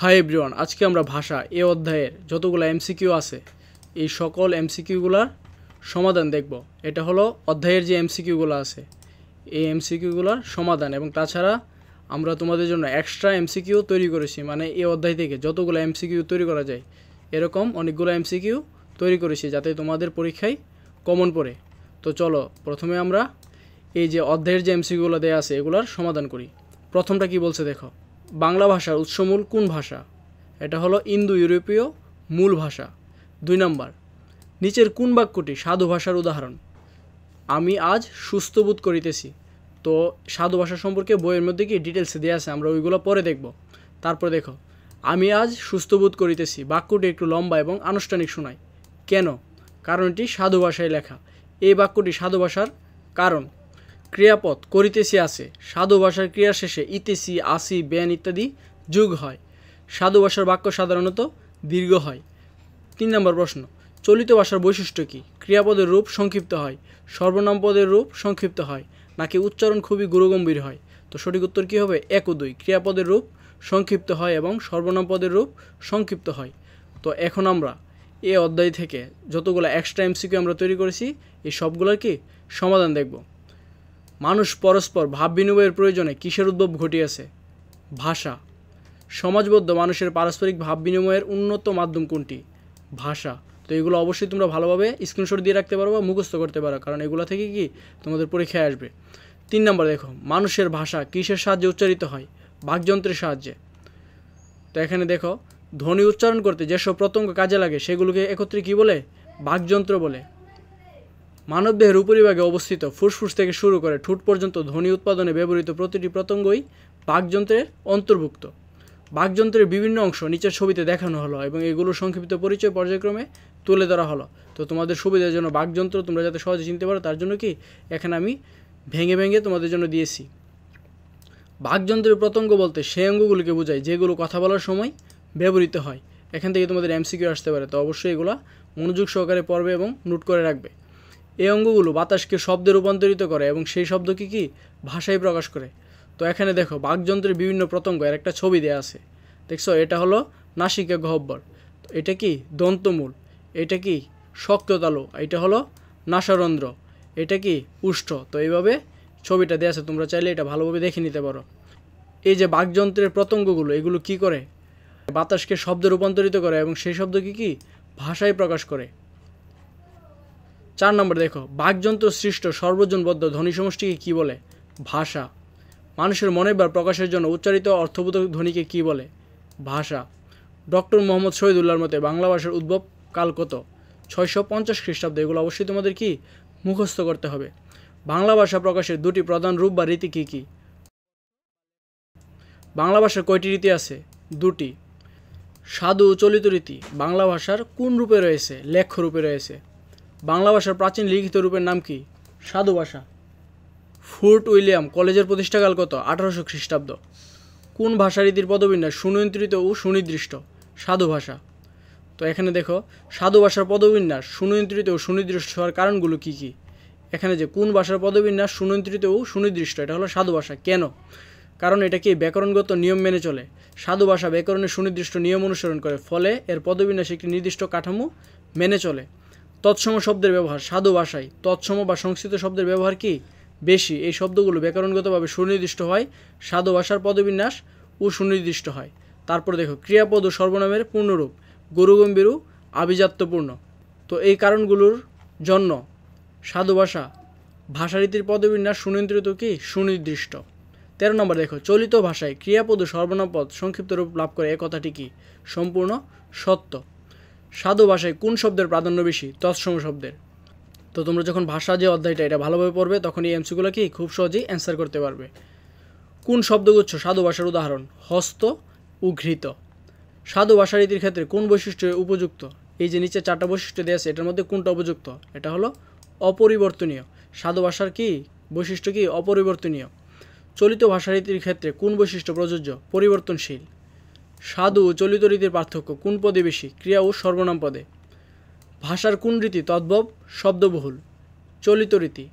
Hi everyone, আজকে আমরা ভাষা এ অধ্যায়ের যতগুলো এমসিকিউ আছে এই সকল এমসিকিউগুলোর সমাধান দেখব। এটা হলো অধ্যায়ের যে এমসিকিউগুলো আছে এই এমসিকিউগুলোর সমাধান, এবং তাছাড়া আমরা তোমাদের জন্য এক্সট্রা এমসিকিউ তৈরি করেছি। মানে এই অধ্যায় থেকে যতগুলো এমসিকিউ তৈরি করা যায় এরকম অনেকগুলো এমসিকিউ তৈরি করেছি যাতে তোমাদের পরীক্ষায় কমন পড়ে। তো চলো প্রথমে আমরা এই যে অধ্যায়ের যে এমসিকিউগুলো দেওয়া আছে এগুলোর সমাধান করি। প্রথমটা কি বলছে দেখো, বাংলা ভাষার উৎসমূল কোন ভাষা? এটা হলো ইন্দো ইউরোপীয় মূল ভাষা। 2 নম্বর, নিচের কোন বাক্যটি সাধু ভাষার উদাহরণ? আমি আজ সুস্থ বোধ করিতেছি। তো সাধু ভাষা সম্পর্কে বইয়ের মধ্যে কি ডিটেলসে দেওয়া আছে, আমরা ওইগুলো পরে দেখব। তারপর দেখো, আমি আজ সুস্থ বোধ করিতেছি বাক্যটি একটু লম্বা এবং আনুষ্ঠানিক শোনায়। কেন? কারণ এটি সাধু ভাষায় লেখা। এই বাক্যটি সাধু ভাষার কারণ ক্রিয়াপদ করিতেছি আছে। সাধু ভাষার ক্রিয়া শেষে ইতেছি, আসি, বেন ইত্যাদি যোগ হয়। সাধু ভাষার বাক্য সাধারণত দীর্ঘ হয়। 3 নম্বর প্রশ্ন, চলিত ভাষার বৈশিষ্ট্য কী? ক্রিয়াপদের রূপ সংক্ষিপ্ত হয়, সর্বনাম পদের রূপ সংক্ষিপ্ত হয়, নাকি উচ্চারণ খুবই গুরুগম্ভীর হয়? তো সঠিক উত্তর কী হবে? 1 ও 2। ক্রিয়াপদের রূপ সংক্ষিপ্ত হয় এবং সর্বনাম পদের রূপ সংক্ষিপ্ত হয়। তো এখন আমরা এই অধ্যায় থেকে যতগুলো এক্সট্রা এমসিকিউ আমরা তৈরি করেছি এই সবগুলোর কি সমাধান দেখব। মানুষ পরস্পর ভাব বিনিময়ের প্রয়োজনে কিসের উদ্ভব ঘটিয়েছে? ভাষা। সমাজবদ্ধ মানুষের পারস্পরিক ভাব বিনিময়ের উন্নত মাধ্যম কোনটি? ভাষা। তো এগুলো অবশ্যই তোমরা ভালোভাবে স্ক্রিনশট দিয়ে রাখতে পারো বা মুখস্থ করতে পারো, কারণ এগুলো থেকে কি তোমাদের পরীক্ষায় আসবে। 3 নম্বর দেখো, মানুষের ভাষা কিসের সাহায্যে উচ্চারিত হয়? বাকযন্ত্রের সাহায্যে। তো এখানে দেখো, ধ্বনি উচ্চারণ করতে যেসব প্রত্যঙ্গ কাজে লাগে সেগুলোকে একত্রে কি বলে? বাকযন্ত্র বলে। মানবদেহের উপরিভাগে অবস্থিত ফুসফুস থেকে শুরু করে ঠোঁট পর্যন্ত ধ্বনি উৎপাদনে ব্যবহৃত প্রতিটি প্রত্যঙ্গই বাকযন্ত্রের অন্তর্ভুক্ত। বাকযন্ত্রের বিভিন্ন অংশ নিচের ছবিতে দেখানো হলো এবং এগুলোর সংক্ষিপ্ত পরিচয় পর্যায়ক্রমে তুলে ধরা হলো। তো তোমাদের সুবিধার জন্য বাকযন্ত্র তোমরা যাতে সহজে চিনতে পারো তার জন্য কি এখানে আমি ভেঙে ভেঙে তোমাদের জন্য দিয়েছি। বাকযন্ত্রের প্রত্যঙ্গ বলতে সেই অঙ্গগুলিকে বোঝায় যেগুলো কথা বলার সময় ব্যবহৃত হয়। এখান থেকে তোমাদের এমসিকিউ আসতে পারে, তো অবশ্যই এগুলো মনোযোগ সহকারে পড়বে এবং নোট করে রাখবে। এই অঙ্গগুলো বাতাসকে শব্দে রূপান্তরিত করে এবং সেই শব্দকে কি ভাষায় প্রকাশ করে। তো এখানে দেখো, বাকযন্ত্রের বিভিন্ন প্রত্যঙ্গ এর একটা ছবি দেওয়া আছে, দেখছো? এটা হলো নাসিকা গহ্বর, এটা কি দন্তমূল, এটা কি শক্ততালু, এটা হলো নাসারন্ধ্র, এটা কি উষ্ঠ। তো এইভাবে ছবিটা দেওয়া আছে, তোমরা চাইলে এটা ভালোভাবে দেখে নিতে পারো। এই যে বাকযন্ত্রের প্রত্যঙ্গগুলো এগুলো কি করে? বাতাসকে শব্দে রূপান্তরিত করে এবং সেই শব্দকে কি ভাষায় প্রকাশ করে। 4 নম্বর দেখো, বাকযন্ত্র সৃষ্ট সর্বজনবদ্ধ ধ্বনি সমষ্টিকে কী বলে? ভাষা। মানুষের মনের ভাব প্রকাশের জন্য উচ্চারিত অর্থবোধক ধ্বনিকে কী বলে? ভাষা। ডক্টর মোহাম্মদ শহীদুল্লাহর মতে বাংলা ভাষার উদ্ভব কাল কত? 650 খ্রিস্টাব্দে। এগুলো অবশ্যই তোমাদের কি মুখস্থ করতে হবে। বাংলা ভাষা প্রকাশের 2টি প্রধান রূপ বা রীতি কী কী? বাংলা ভাষার কয়টি রীতি আছে? 2টি। সাধু ও চলিত রীতি বাংলা ভাষার কোন রূপে রয়েছে? লেখ্য রূপে রয়েছে। বাংলা ভাষার প্রাচীন লিখিত রূপের নাম কি? সাধু ভাষা। ফোর্ট উইলিয়াম কলেজের প্রতিষ্ঠাকাল কত? 1800 খ্রিস্টাব্দ। কোন ভাষারীতির পদবিন্যাস সুনিয়ন্ত্রিত ও সুনির্দিষ্ট? সাধু ভাষা। তো এখানে দেখো, সাধু ভাষার পদবিন্যাস সুনিয়ন্ত্রিত ও সুনির্দিষ্ট হওয়ার কারণগুলো কি কি? এখানে যে কোন ভাষার পদবিন্যাস সুনিয়ন্ত্রিত ও সুনির্দিষ্ট, এটা হলো সাধু ভাষা। কেন? কারণ এটা কি ব্যাকরণগত নিয়ম মেনে চলে। সাধু ভাষা ব্যাকরণের সুনির্দিষ্ট নিয়ম অনুসরণ করে, ফলে এর পদবিন্যাস একটি নির্দিষ্ট কাঠামো মেনে চলে। তৎসম শব্দের ব্যবহার সাধু ভাষায় তৎসম বা সংস্কৃত শব্দের ব্যবহার কি বেশি? এই শব্দগুলো ব্যাকরণগতভাবে সুনির্দিষ্ট হয়, সাধু ভাষার পদবিন্যাস ও সুনির্দিষ্ট হয়। তারপর দেখো, ক্রিয়াপদ ও সর্বনামের পূর্ণরূপ গুরুগম্ভীর ও আভিজাত্যপূর্ণ। তো এই কারণগুলোর জন্য সাধু ভাষা ভাষারীতির পদবিন্যাস সুনিয়ন্ত্রিত কি সুনির্দিষ্ট। 13 নম্বর দেখো, চলিত ভাষায় ক্রিয়াপদ ও সর্বনাম পদ সংক্ষিপ্ত রূপ লাভ করে, এ কথাটি কি সম্পূর্ণ সত্য। সাধু ভাষায় কোন শব্দের প্রাধান্য বেশি? তৎসম শব্দের। তো তোমরা যখন ভাষা যে অধ্যায়টা এটা ভালোভাবে পড়বে তখন এই এমসিগুলো কি খুব সহজেই অ্যান্সার করতে পারবে। কোন শব্দগুচ্ছ সাধু ভাষার উদাহরণ? হস্ত ও ঘৃত। সাধু ভাষারীতির ক্ষেত্রে কোন বৈশিষ্ট্য উপযুক্ত? এই যে নিচে 4টা বৈশিষ্ট্য দেওয়া আছে এটার মধ্যে কোনটা উপযুক্ত? এটা হলো অপরিবর্তনীয়। সাধু ভাষার কি বৈশিষ্ট্য? কি অপরিবর্তনীয়। চলিত ভাষারীতির ক্ষেত্রে কোন বৈশিষ্ট্য প্রযোজ্য? পরিবর্তনশীল। সাধু ও চলিত রীতির পার্থক্য কোন পদে বেশি? ক্রিয়া ও সর্বনাম পদে। ভাষার কোন রীতি তদ্ভব শব্দবহুল? চলিত রীতি।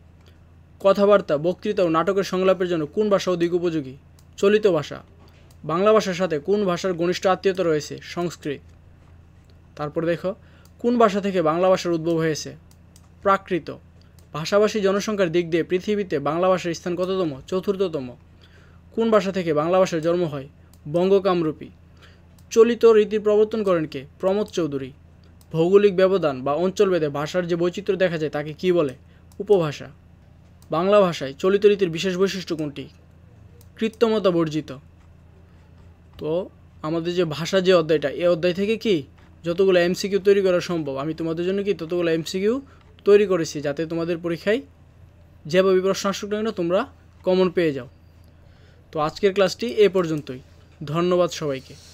কথাবার্তা, বক্তৃতা ও নাটকের সংলাপের জন্য কোন ভাষা অধিক উপযোগী? চলিত ভাষা। বাংলা ভাষার সাথে কোন ভাষার ঘনিষ্ঠ আত্মীয়তা রয়েছে? সংস্কৃত। তারপর দেখো, কোন ভাষা থেকে বাংলা ভাষার উদ্ভব হয়েছে? প্রাকৃত। ভাষাভাষী জনসংখ্যার দিক দিয়ে পৃথিবীতে বাংলা ভাষার স্থান কততম? চতুর্থতম। কোন ভাষা থেকে বাংলা ভাষার জন্ম হয়? বঙ্গকামরূপী। চলিত রীতির প্রবর্তন করেন কে? প্রমোদ চৌধুরী। ভৌগোলিক ব্যবধান বা অঞ্চলভেদে ভাষার যে বৈচিত্র্য দেখা যায় তাকে কি বলে? উপভাষা। বাংলা ভাষায় চলিত রীতির বিশেষ বৈশিষ্ট্য কোনটি? কৃত্রিমতা বর্জিত। তো আমাদের যে ভাষা যে অধ্যায়টা, এই অধ্যায় থেকে কি যতগুলো এমসিকিউ তৈরি করা সম্ভব আমি তোমাদের জন্য কি ততগুলো এমসিকিউ তৈরি করেছি, যাতে তোমাদের পরীক্ষায় যেভাবে প্রশ্ন আসুক না কেন তোমরা কমন পেয়ে যাও। তো আজকের ক্লাসটি এ পর্যন্তই। ধন্যবাদ সবাইকে।